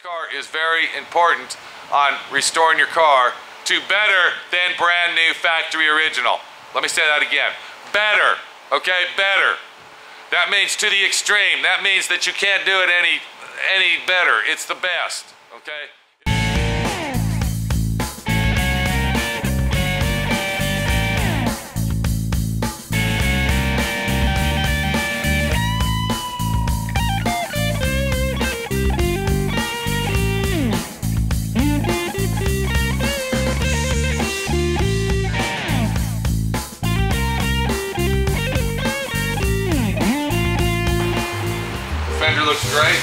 car is very important on restoring your car to better than brand new factory original. Let me say that again. Better, okay, better. That means to the extreme. That means that you can't do it any better. It's the best, okay? Fender looks great.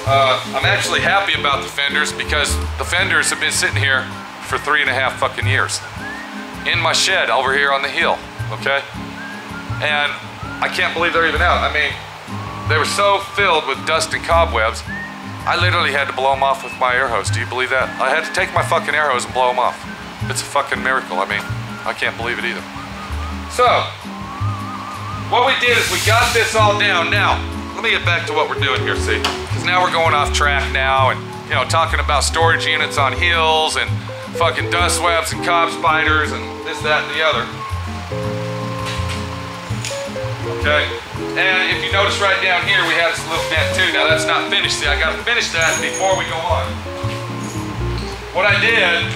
I'm actually happy about the fenders because the fenders have been sitting here for 3.5 fucking years in my shed over here on the hill, okay? And I can't believe they're even out. I mean, they were so filled with dust and cobwebs, I literally had to blow them off with my air hose. Do you believe that? I had to take my fucking air hose and blow them off. It's a fucking miracle. I mean, I can't believe it either. So, what we did is we got this all down. Now, let me get back to what we're doing here, see? Because now we're going off track now and, you know, talking about storage units on hills and fucking dust webs and cob spiders and this, that, and the other. Okay? And if you notice right down here, we had this little dent too. Now that's not finished. See, I gotta finish that before we go on. What I did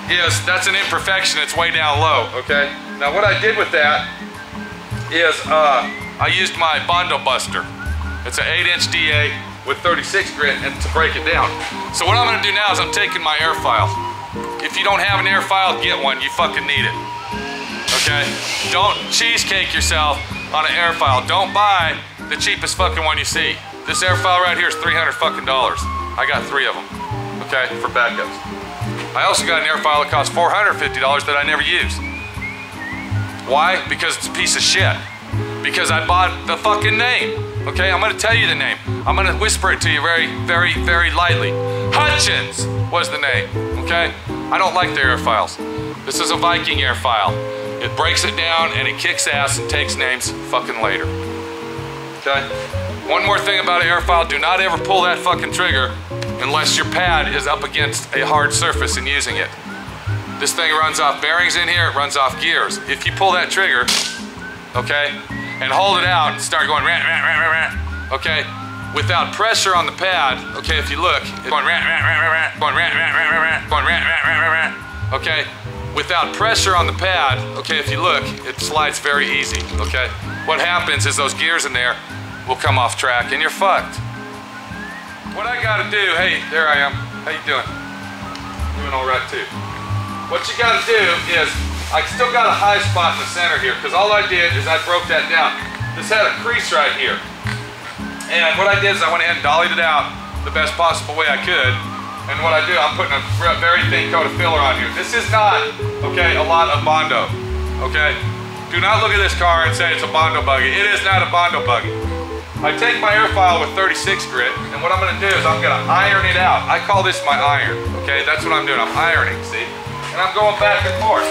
is, that's an imperfection, it's way down low, okay? Now what I did with that is, I used my Bondo Buster. It's an 8-inch DA with 36 grit and to break it down. So what I'm gonna do now is I'm taking my air file. If you don't have an air file, get one, you fucking need it. Okay? Don't cheesecake yourself on an air file. Don't buy the cheapest fucking one you see. This air file right here is $300 fucking. I got 3 of them, okay, for backups. I also got an air file that costs $450 that I never use. Why? Because it's a piece of shit. Because I bought the fucking name, okay? I'm gonna tell you the name. I'm gonna whisper it to you very, very, very lightly. Hutchins was the name, okay? I don't like the air files. This is a Viking air file. It breaks it down and it kicks ass and takes names fucking later, okay? One more thing about an air file, do not ever pull that fucking trigger unless your pad is up against a hard surface and using it. This thing runs off bearings in here, it runs off gears. If you pull that trigger, okay, and hold it out and start going rant, rant, rant, rant, rant, okay? Without pressure on the pad, okay, if you look, it's going rant, rant, rant, rant, rant, going rant, rant, rant, rant, rant, going rant, rant, rant, rant, rant, okay? Without pressure on the pad, okay, if you look, it slides very easy, okay? What happens is those gears in there will come off track and you're fucked. What I gotta do, hey, there I am. How you doing? Doing all right too. What you gotta do is, I still got a high spot in the center here because all I did is I broke that down. This had a crease right here. And what I did is I went ahead and dollied it out the best possible way I could. And what I do, I'm putting a very thin coat of filler on here. This is not, okay, a lot of Bondo, okay? Do not look at this car and say it's a Bondo buggy. It is not a Bondo buggy. I take my air file with 36 grit, and what I'm gonna do is I'm gonna iron it out. I call this my iron, okay? That's what I'm doing, I'm ironing, see? And I'm going back and forth.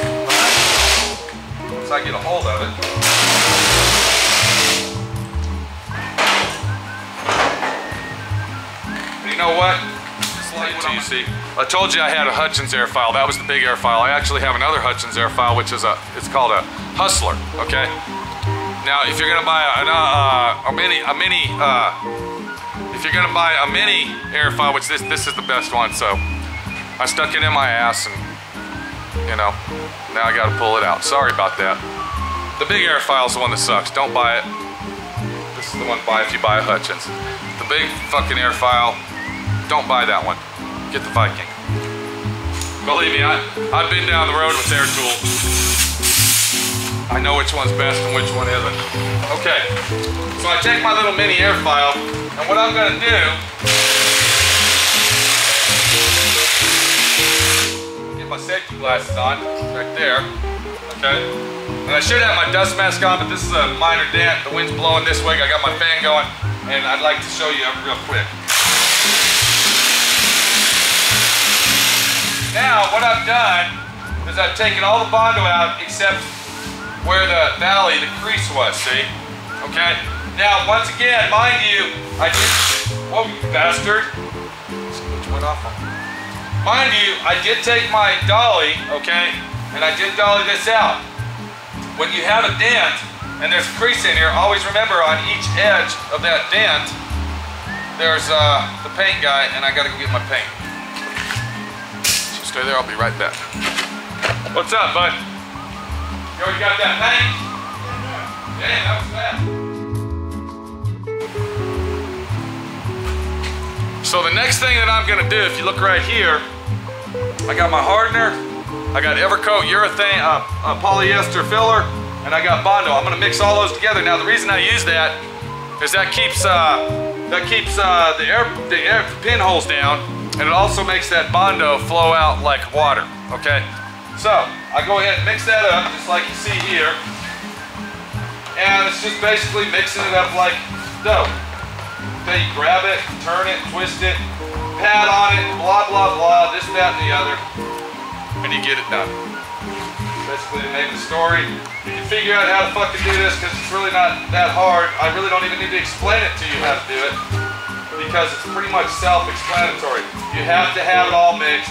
Once I get a hold of it. And you know what? So you see, I told you I had a Hutchins air file. That was the big air file. I actually have another Hutchins air file, which is it's called a Hustler. Okay. Now, if you're gonna buy if you're gonna buy a mini air file, which this is the best one, so I stuck it in my ass and, you know, now I gotta pull it out. Sorry about that. The big air file is the one that sucks. Don't buy it. This is the one to buy if you buy a Hutchins. The big fucking air file, don't buy that one. Get the Viking. Believe me, I've been down the road with their tool. I know which one's best and which one isn't. Okay, so I take my little mini air file, and what I'm gonna do, get my safety glasses on, right there, okay? And I should have my dust mask on, but this is a minor dent. The wind's blowing this way, I got my fan going, and I'd like to show you real quick. Now, what I've done is I've taken all the Bondo out except where the valley, the crease was, see? Okay? Now, once again, mind you, I did, whoa, you bastard. Which went off on me. Mind you, I did take my dolly, okay, and I did dolly this out. When you have a dent, and there's a crease in here, always remember on each edge of that dent, there's the paint guy, and I gotta go get my paint. So stay there, I'll be right back. What's up, bud? You already got that paint? Yeah, that was fast. So the next thing that I'm gonna do, if you look right here, I got my hardener, I got Evercoat urethane, polyester filler, and I got Bondo. I'm gonna mix all those together. Now the reason I use that is that keeps the air pinholes down, and it also makes that Bondo flow out like water, okay? So I go ahead and mix that up just like you see here, and it's just basically mixing it up like dough. Okay, you grab it, turn it, twist it, pat on it, blah, blah, blah, this, that, and the other, and you get it done. Basically, to make the story, you can figure out how to fucking do this because it's really not that hard. I really don't even need to explain it to you how to do it because it's pretty much self-explanatory. You have to have it all mixed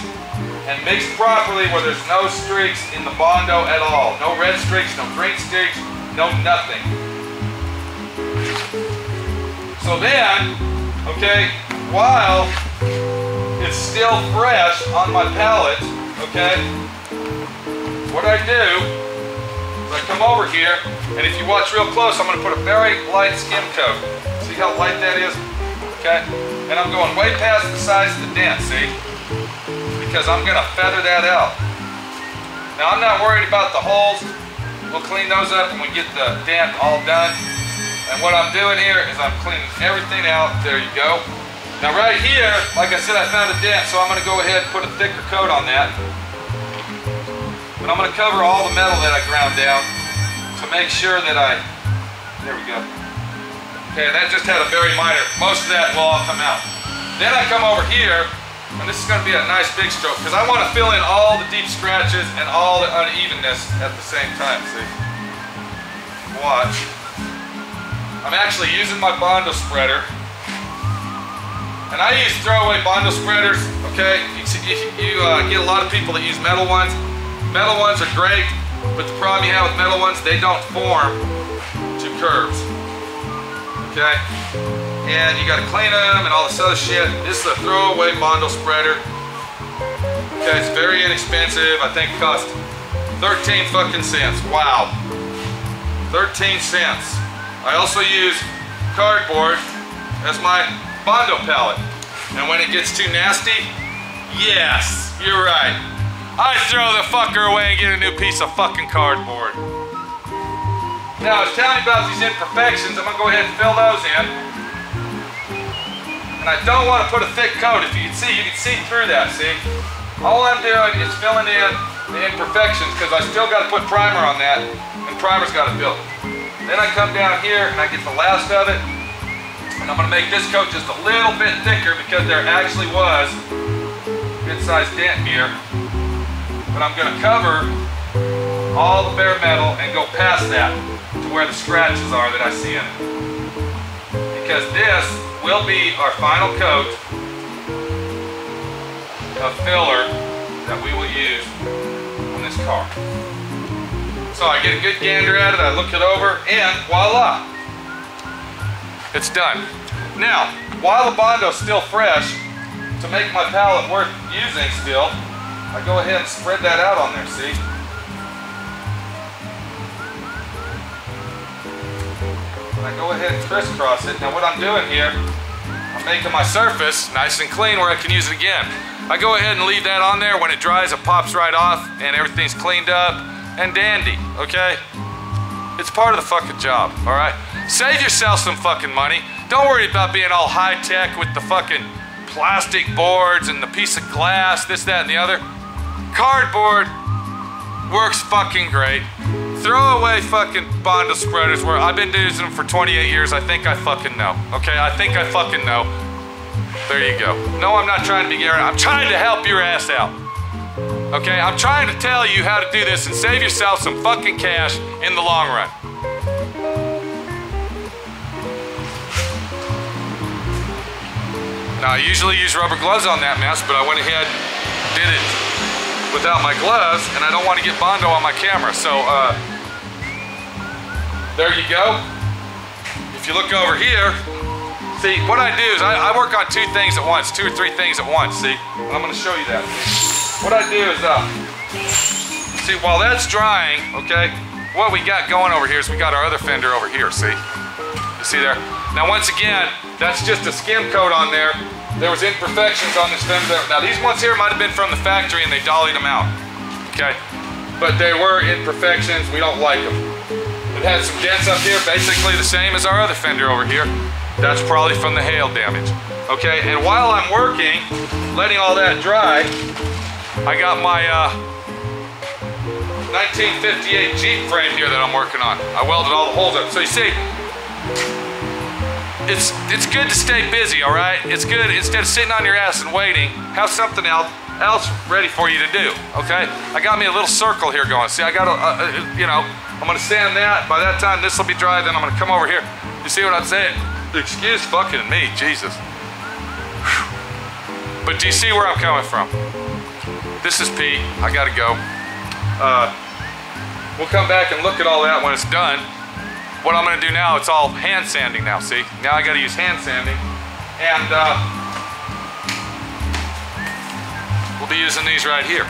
and mixed properly where there's no streaks in the Bondo at all. No red streaks, no green streaks, no nothing. So then, okay, while it's still fresh on my palette, okay, what I do is I come over here, and if you watch real close, I'm going to put a very light skim coat. See how light that is? Okay? And I'm going way past the size of the dent, see? Because I'm going to feather that out. Now I'm not worried about the holes. We'll clean those up when we get the dent all done. And what I'm doing here is I'm cleaning everything out. There you go. Now right here, like I said, I found a dent, so I'm going to go ahead and put a thicker coat on that. And I'm going to cover all the metal that I ground down to make sure that there we go. Okay, that just had a very minor, most of that will all come out. Then I come over here, and this is going to be a nice big stroke, because I want to fill in all the deep scratches and all the unevenness at the same time, see? Watch. I'm actually using my Bondo spreader. And I use throwaway Bondo spreaders, okay? You get a lot of people that use metal ones. Metal ones are great, but the problem you have with metal ones, they don't form to curves, okay? And you gotta clean them and all this other shit. This is a throwaway Bondo spreader. Okay, it's very inexpensive. I think it cost 13 fucking cents. Wow. 13 cents. I also use cardboard as my Bondo palette. And when it gets too nasty, yes, you're right. I throw the fucker away and get a new piece of fucking cardboard. Now, I was telling you about these imperfections. I'm gonna go ahead and fill those in. And I don't want to put a thick coat. If you can see through that, see? All I'm doing is filling in the imperfections because I still got to put primer on that, and primer's got to build. Then I come down here and I get the last of it, and I'm going to make this coat just a little bit thicker because there actually was a good-sized dent here. But I'm going to cover all the bare metal and go past that to where the scratches are that I see in it. Because this will be our final coat of filler that we will use on this car. So I get a good gander at it, I look it over, and voila! It's done. Now, while the Bondo's still fresh, to make my palette worth using still, I go ahead and spread that out on there, see? And I go ahead and crisscross it. Now what I'm doing here, I'm making my surface nice and clean where I can use it again. I go ahead and leave that on there. When it dries, it pops right off and everything's cleaned up and dandy, okay? It's part of the fucking job, all right? Save yourself some fucking money. Don't worry about being all high-tech with the fucking plastic boards and the piece of glass, this, that, and the other. Cardboard works fucking great. Throw away fucking Bondo spreaders where I've been using them for 28 years. I think I fucking know, okay? I think I fucking know. There you go. No, I'm not trying to be arrogant. I'm trying to help your ass out. Okay, I'm trying to tell you how to do this and save yourself some fucking cash in the long run. Now I usually use rubber gloves on that mess, but I went ahead, did it without my gloves, and I don't want to get Bondo on my camera. So there you go. If you look over here, see, what I do is I work on 2 things at once, 2 or 3 things at once, see? And I'm gonna show you that. What I do is, see, while that's drying, okay, what we got going over here is we got our other fender over here, see? You see there? Now once again, that's just a skim coat on there. There was imperfections on this fender. Now these ones here might have been from the factory and they dollied them out, okay? But they were imperfections, we don't like them. It has some dents up here, basically the same as our other fender over here. That's probably from the hail damage, okay? And while I'm working, letting all that dry, I got my 1958 Jeep frame here that I'm working on. I welded all the holes up. So you see, it's good to stay busy, all right? It's good, instead of sitting on your ass and waiting, have something else ready for you to do, okay? I got me a little circle here going. See, I got you know, I'm gonna sand that. By that time, this will be dry, then I'm gonna come over here. You see what I'm saying? Excuse fucking me, Jesus. Whew. But do you see where I'm coming from? This is Pete, I gotta go. We'll come back and look at all that when it's done. What I'm gonna do now, it's all hand sanding now, see? Now I gotta use hand sanding. And we'll be using these right here.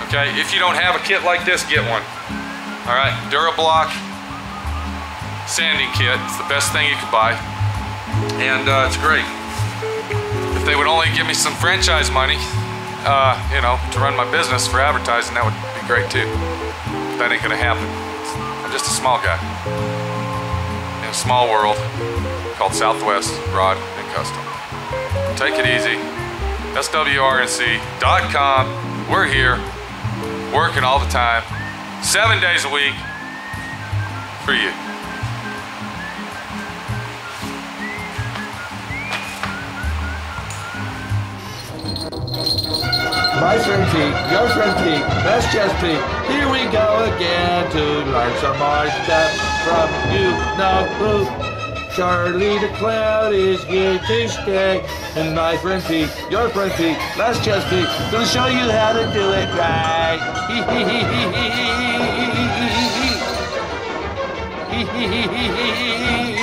Okay, if you don't have a kit like this, get one. All right, Durablock sanding kit. It's the best thing you could buy. And it's great. If they would only give me some franchise money, you know, to run my business for advertising, that would be great too. That ain't gonna happen. I'm just a small guy in a small world called Southwest Rod and Custom. Take it easy. SWRNC.com. We're here, working all the time, 7 days a week for you. My friend Pete, your friend Pete, that's just Pete. Here we go again to learn some more stuff from you know who. Charlie the Cloud is here to stay. And my friend Pete, your friend Pete, that's just Pete, gonna show you how to do it right. Hee hee hee hee hee hee hee hee hee hee hee hee hee hee hee.